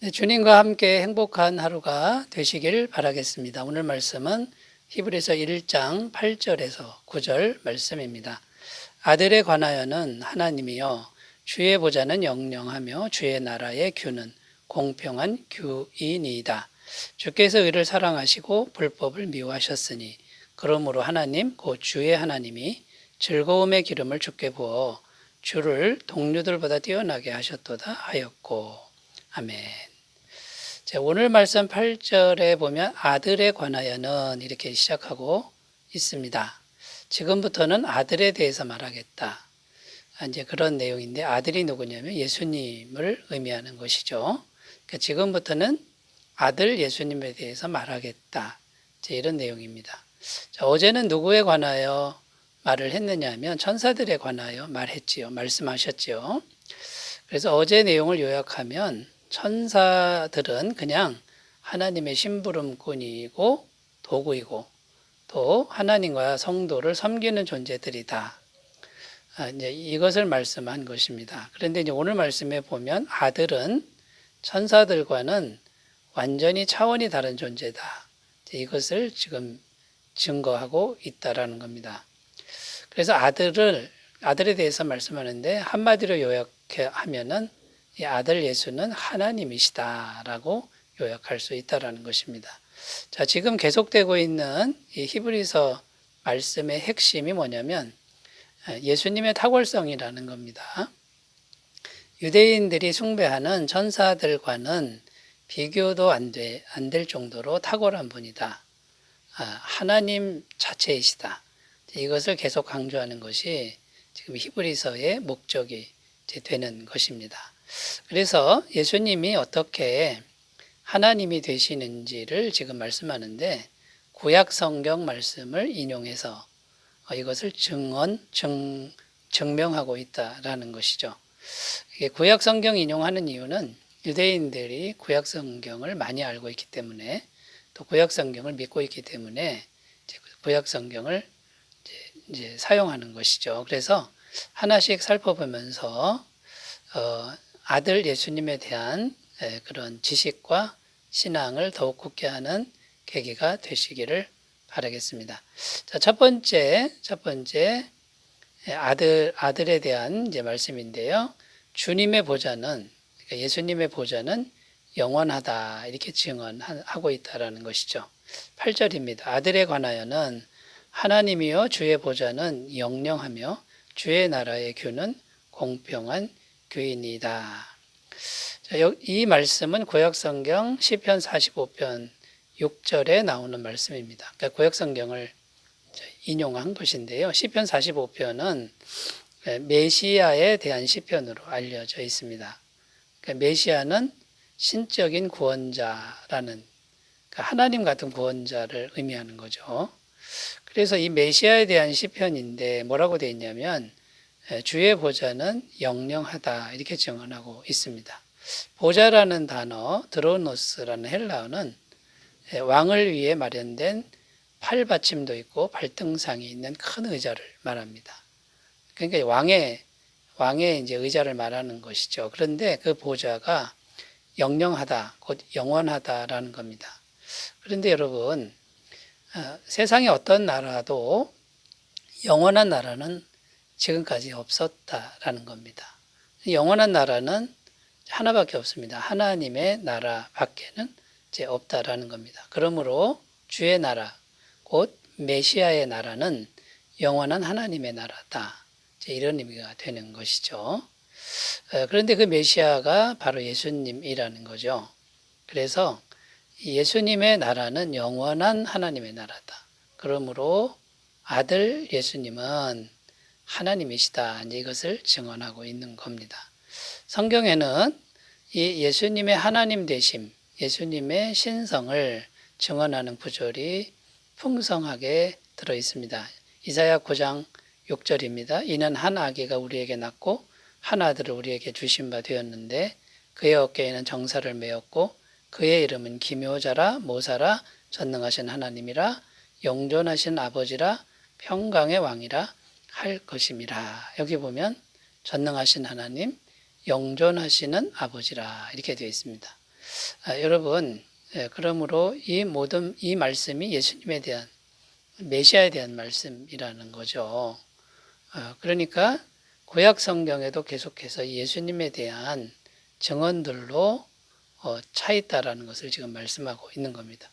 네, 주님과 함께 행복한 하루가 되시길 바라겠습니다. 오늘 말씀은 히브리서 1장 8절에서 9절 말씀입니다. 아들에 관하여는 하나님이여 주의 보좌는 영영하며 주의 나라의 규는 공평한 규이니이다. 주께서 의를 사랑하시고 불법을 미워하셨으니 그러므로 하나님 곧 주의 하나님이 즐거움의 기름을 주께 부어 주를 동료들보다 뛰어나게 하셨도다 하였고. 아멘. 오늘 말씀 8절에 보면 아들에 관하여는 이렇게 시작하고 있습니다. 지금부터는 아들에 대해서 말하겠다. 이제 그런 내용인데 아들이 누구냐면 예수님을 의미하는 것이죠. 그러니까 지금부터는 아들 예수님에 대해서 말하겠다. 이런 내용입니다. 어제는 누구에 관하여 말을 했느냐 하면 천사들에 관하여 말했지요. 말씀하셨지요. 그래서 어제 내용을 요약하면 천사들은 그냥 하나님의 심부름꾼이고 도구이고 또 하나님과 성도를 섬기는 존재들이다. 이제 이것을 말씀한 것입니다. 그런데 이제 오늘 말씀에 보면 아들은 천사들과는 완전히 차원이 다른 존재다. 이것을 지금 증거하고 있다라는 겁니다. 그래서 아들에 대해서 말씀하는데 한마디로 요약하면은 이 아들 예수는 하나님이시다라고 요약할 수 있다라는 것입니다. 자, 지금 계속되고 있는 이 히브리서 말씀의 핵심이 뭐냐면 예수님의 탁월성이라는 겁니다. 유대인들이 숭배하는 천사들과는 비교도 안 될 정도로 탁월한 분이다. 하나님 자체이시다. 이것을 계속 강조하는 것이 지금 히브리서의 목적이 되는 것입니다. 그래서 예수님이 어떻게 하나님이 되시는지를 지금 말씀하는데 구약 성경 말씀을 인용해서 이것을 증명하고 있다라는 것이죠. 구약 성경 인용하는 이유는 유대인들이 구약 성경을 많이 알고 있기 때문에 또 구약 성경을 믿고 있기 때문에 구약 성경을 이제 사용하는 것이죠. 그래서 하나씩 살펴보면서 아들 예수님에 대한 그런 지식과 신앙을 더욱 굳게 하는 계기가 되시기를 바라겠습니다. 자, 첫 번째 아들에 대한 이제 말씀인데요. 주님의 보좌는 그러니까 예수님의 보좌는 영원하다 이렇게 증언하고 있다라는 것이죠. 8절입니다. 아들에 관하여는 하나님이여 주의 보좌는 영영하며 주의 나라의 규는 공평한 규이니이다. 이 말씀은 구약성경 시편 45편 6절에 나오는 말씀입니다. 그러니까 구약성경을 인용한 것인데요. 시편 45편은 메시아에 대한 시편으로 알려져 있습니다. 그러니까 메시아는 신적인 구원자라는 그러니까 하나님 같은 구원자를 의미하는 거죠. 그래서 이 메시아에 대한 시편인데 뭐라고 되어 있냐면 주의 보좌는 영영하다 이렇게 증언하고 있습니다. 보좌라는 단어 드로노스라는 헬라어는 왕을 위해 마련된 팔받침도 있고 발등상이 있는 큰 의자를 말합니다. 그러니까 왕의 이제 의자를 말하는 것이죠. 그런데 그 보좌가 영영하다, 곧 영원하다라는 겁니다. 그런데 여러분, 세상의 어떤 나라도 영원한 나라는 지금까지 없었다라는 겁니다. 영원한 나라는 하나밖에 없습니다. 하나님의 나라 밖에는 이제 없다라는 겁니다. 그러므로 주의 나라, 곧 메시아의 나라는 영원한 하나님의 나라다. 이런 의미가 되는 것이죠. 그런데 그 메시아가 바로 예수님이라는 거죠. 그래서 예수님의 나라는 영원한 하나님의 나라다. 그러므로 아들 예수님은 하나님이시다. 이것을 증언하고 있는 겁니다. 성경에는 이 예수님의 하나님 되심, 예수님의 신성을 증언하는 구절이 풍성하게 들어 있습니다. 이사야 9장 6절입니다. 이는 한 아기가 우리에게 낳고 한 아들을 우리에게 주신 바 되었는데 그의 어깨에는 정사를 메었고 그의 이름은 기묘자라 모사라 전능하신 하나님이라 영존하신 아버지라 평강의 왕이라 할 것임이라. 여기 보면 전능하신 하나님, 영존하시는 아버지라 이렇게 되어 있습니다. 여러분, 그러므로 이 모든 이 말씀이 예수님에 대한 메시아에 대한 말씀이라는 거죠. 그러니까 구약 성경에도 계속해서 예수님에 대한 증언들로 차 있다라는 것을 지금 말씀하고 있는 겁니다.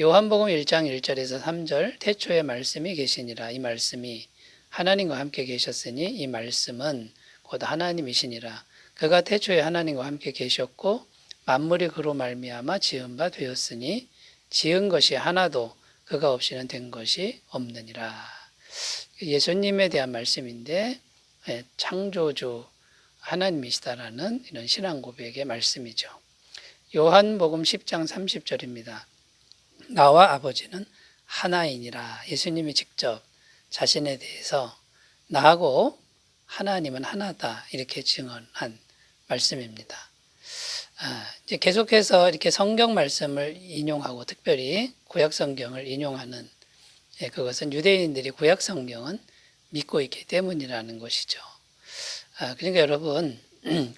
요한복음 1장 1절에서 3절 태초에 말씀이 계시니라. 이 말씀이 하나님과 함께 계셨으니 이 말씀은 곧 하나님이시니라. 그가 태초에 하나님과 함께 계셨고 만물이 그로 말미암아 지은 바 되었으니 지은 것이 하나도 그가 없이는 된 것이 없느니라. 예수님에 대한 말씀인데 창조주 하나님이시다라는 이런 신앙 고백의 말씀이죠. 요한복음 10장 30절입니다. 나와 아버지는 하나이니라. 예수님이 직접 자신에 대해서 나하고 하나님은 하나다 이렇게 증언한 말씀입니다. 이제 계속해서 이렇게 성경 말씀을 인용하고 특별히 구약 성경을 인용하는 그것은 유대인들이 구약 성경은 믿고 있기 때문이라는 것이죠. 그러니까 여러분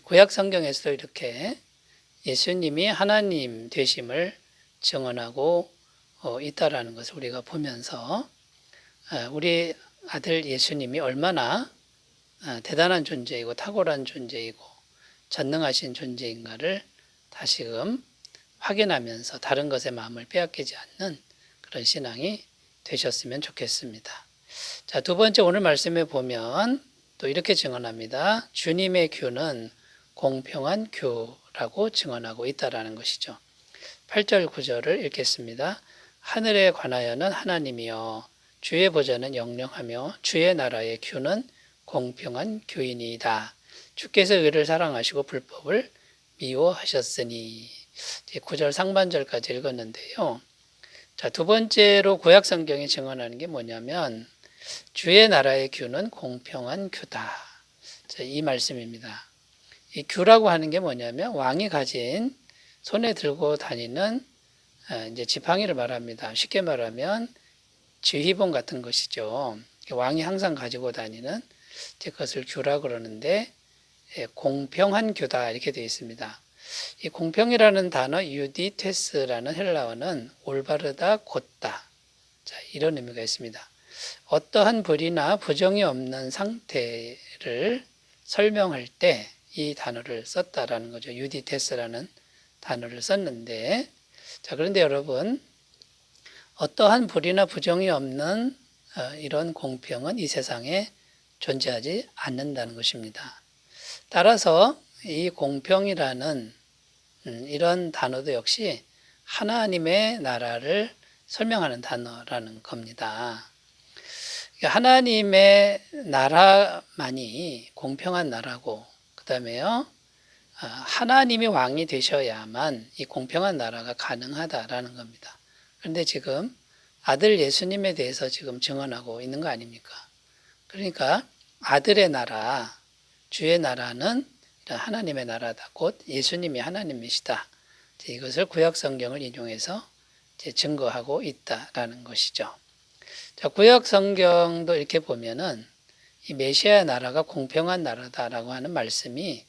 구약 성경에서도 이렇게 예수님이 하나님 되심을 증언하고 있다라는 것을 우리가 보면서 우리 아들 예수님이 얼마나 대단한 존재이고 탁월한 존재이고 전능하신 존재인가를 다시금 확인하면서 다른 것에 마음을 빼앗기지 않는 그런 신앙이 되셨으면 좋겠습니다. 자, 두 번째 오늘 말씀에 보면 또 이렇게 증언합니다. 주님의 규는 공평한 규라고 증언하고 있다라는 것이죠. 8절 9절을 읽겠습니다. 하늘에 관하여는 하나님이여 주의 보좌는 영령하며 주의 나라의 규는 공평한 규이니이다. 주께서 의를 사랑하시고 불법을 미워하셨으니. 9절 상반절까지 읽었는데요. 자, 두 번째로 구약 성경이 증언하는 게 뭐냐면 주의 나라의 규는 공평한 규다. 자, 이 말씀입니다. 이 규라고 하는 게 뭐냐면 왕이 가진 손에 들고 다니는 이제 지팡이를 말합니다. 쉽게 말하면 지휘봉 같은 것이죠. 왕이 항상 가지고 다니는 그것을 규라 그러는데 공평한 규다 이렇게 되어 있습니다. 이 공평이라는 단어 유디테스라는 헬라어는 올바르다, 곧다. 자, 이런 의미가 있습니다. 어떠한 불이나 부정이 없는 상태를 설명할 때 이 단어를 썼다라는 거죠. 유디테스라는 단어를 썼는데, 자, 그런데 여러분, 어떠한 불이나 부정이 없는 이런 공평은 이 세상에 존재하지 않는다는 것입니다. 따라서 이 공평이라는 이런 단어도 역시 하나님의 나라를 설명하는 단어라는 겁니다. 하나님의 나라만이 공평한 나라고, 그 다음에요, 하나님이 왕이 되셔야만 이 공평한 나라가 가능하다라는 겁니다. 그런데 지금 아들 예수님에 대해서 지금 증언하고 있는 거 아닙니까? 그러니까 아들의 나라, 주의 나라는 하나님의 나라다. 곧 예수님이 하나님이시다. 이것을 구약 성경을 인용해서 증거하고 있다라는 것이죠. 자, 구약 성경도 이렇게 보면은 이 메시아의 나라가 공평한 나라다라고 하는 말씀이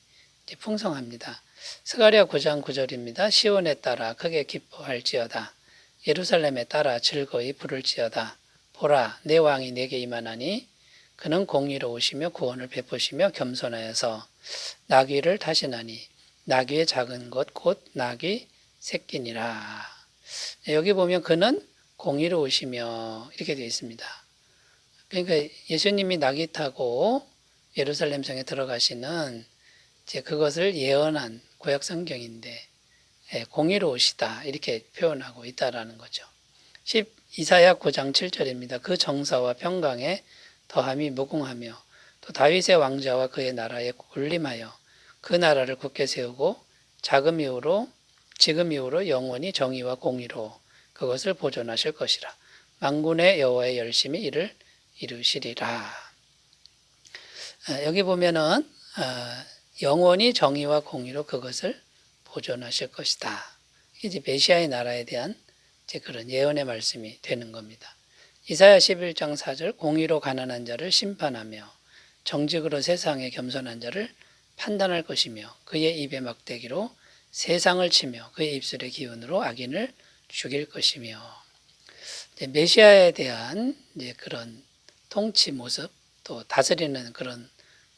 풍성합니다. 스가랴 9장 9절입니다. 시온에 따라 크게 기뻐할지어다. 예루살렘에 따라 즐거이 부를지어다. 보라, 내 왕이 내게 임하나니 그는 공의로우시며 구원을 베푸시며 겸손하여서 나귀를 타시나니 나귀의 작은 것 곧 나귀 새끼니라. 여기 보면 그는 공의로우시며 이렇게 되어 있습니다. 그러니까 예수님이 나귀 타고 예루살렘 성에 들어가시는 그것을 예언한 구약 성경인데 공의로우시다 이렇게 표현하고 있다라는 거죠. 이사야 9장 7절입니다. 그 정사와 평강에 더함이 무궁하며 또 다윗의 왕자와 그의 나라에 군림하여 그 나라를 굳게 세우고 지금 이후로 영원히 정의와 공의로 그것을 보존하실 것이라. 만군의 여호와의 열심히 이를 이루시리라. 여기 보면은 영원히 정의와 공의로 그것을 보존하실 것이다. 이제 메시아의 나라에 대한 그런 예언의 말씀이 되는 겁니다. 이사야 11장 4절 공의로 가난한 자를 심판하며 정직으로 세상에 겸손한 자를 판단할 것이며 그의 입의 막대기로 세상을 치며 그의 입술의 기운으로 악인을 죽일 것이며, 메시아에 대한 이제 그런 통치 모습, 또 다스리는 그런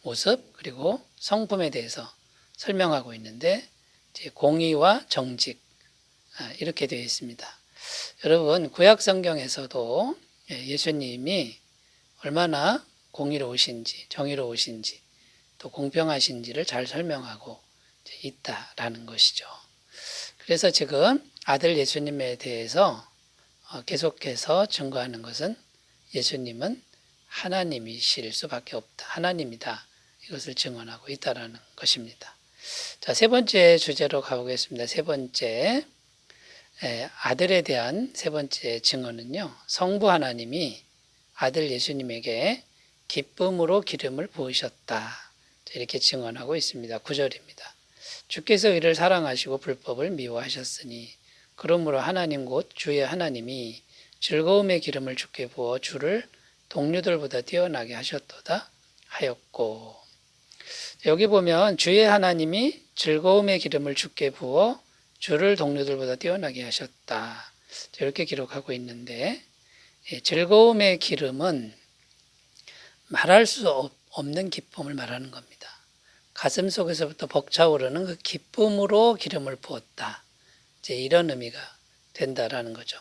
모습, 그리고 성품에 대해서 설명하고 있는데, 이제 공의와 정직, 이렇게 되어 있습니다. 여러분, 구약 성경에서도 예수님이 얼마나 공의로우신지, 정의로우신지, 또 공평하신지를 잘 설명하고 있다라는 것이죠. 그래서 지금 아들 예수님에 대해서 계속해서 증거하는 것은 예수님은 하나님이실 수밖에 없다. 하나님이다. 이것을 증언하고 있다라는 것입니다. 자, 세 번째 주제로 가보겠습니다. 세 번째, 아들에 대한 세 번째 증언은요, 성부 하나님이 아들 예수님에게 기쁨으로 기름을 부으셨다. 이렇게 증언하고 있습니다. 9절입니다. 주께서 이를 사랑하시고 불법을 미워하셨으니 그러므로 하나님 곧 주의 하나님이 즐거움의 기름을 주께 부어 주를 동료들보다 뛰어나게 하셨도다 하였고, 여기 보면 주의 하나님이 즐거움의 기름을 주께 부어 주를 동료들보다 뛰어나게 하셨다, 이렇게 기록하고 있는데, 즐거움의 기름은 말할 수 없는 기쁨을 말하는 겁니다. 가슴 속에서부터 벅차오르는 그 기쁨으로 기름을 부었다, 이제 이런 의미가 된다라는 거죠.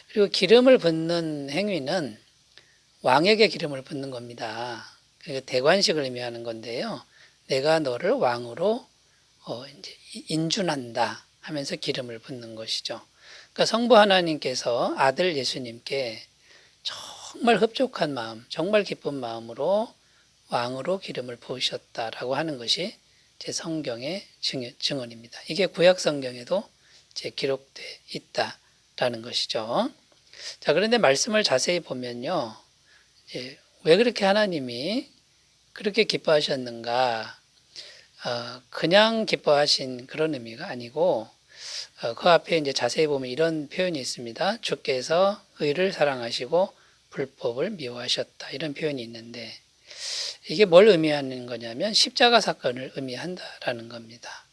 그리고 기름을 붓는 행위는 왕에게 기름을 붓는 겁니다. 그러니까 대관식을 의미하는 건데요. 내가 너를 왕으로 이제 인준한다 하면서 기름을 붓는 것이죠. 그러니까 성부 하나님께서 아들 예수님께 정말 흡족한 마음, 정말 기쁜 마음으로 왕으로 기름을 부으셨다라고 하는 것이 제 성경의 증언입니다. 이게 구약 성경에도 제 기록되어 있다라는 것이죠. 자, 그런데 말씀을 자세히 보면요, 왜 그렇게 하나님이 그렇게 기뻐하셨는가? 그냥 기뻐하신 그런 의미가 아니고, 그 앞에 이제 자세히 보면 이런 표현이 있습니다. 주께서 의를 사랑하시고 불법을 미워하셨다, 이런 표현이 있는데, 이게 뭘 의미하는 거냐면 십자가 사건을 의미한다라는 겁니다.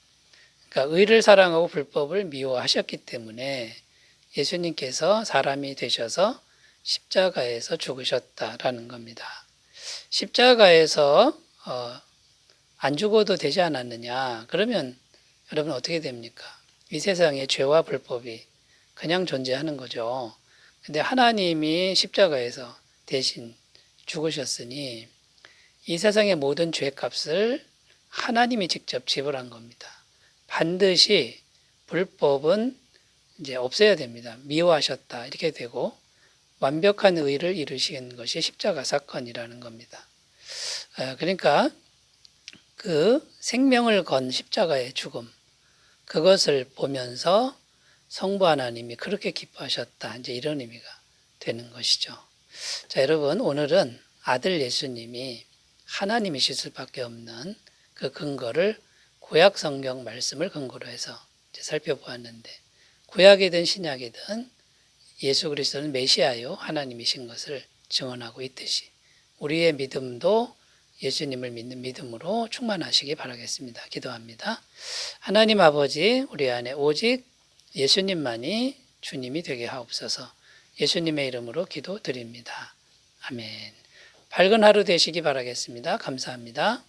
그러니까 의를 사랑하고 불법을 미워하셨기 때문에 예수님께서 사람이 되셔서 십자가에서 죽으셨다라는 겁니다. 십자가에서 안 죽어도 되지 않았느냐? 그러면 여러분 어떻게 됩니까? 이 세상에 죄와 불법이 그냥 존재하는 거죠. 근데 하나님이 십자가에서 대신 죽으셨으니 이 세상의 모든 죄값을 하나님이 직접 지불한 겁니다. 반드시 불법은 이제 없애야 됩니다. 미워하셨다, 이렇게 되고 완벽한 의를 이루신 것이 십자가 사건이라는 겁니다. 그러니까 그 생명을 건 십자가의 죽음, 그것을 보면서 성부 하나님이 그렇게 기뻐하셨다, 이제 이런 의미가 되는 것이죠. 자, 여러분, 오늘은 아들 예수님이 하나님이실 수밖에 없는 그 근거를 구약 성경 말씀을 근거로 해서 이제 살펴보았는데, 구약이든 신약이든 예수 그리스도는 메시아요 하나님이신 것을 증언하고 있듯이 우리의 믿음도 예수님을 믿는 믿음으로 충만하시기 바라겠습니다. 기도합니다. 하나님 아버지, 우리 안에 오직 예수님만이 주님이 되게 하옵소서. 예수님의 이름으로 기도드립니다. 아멘. 밝은 하루 되시기 바라겠습니다. 감사합니다.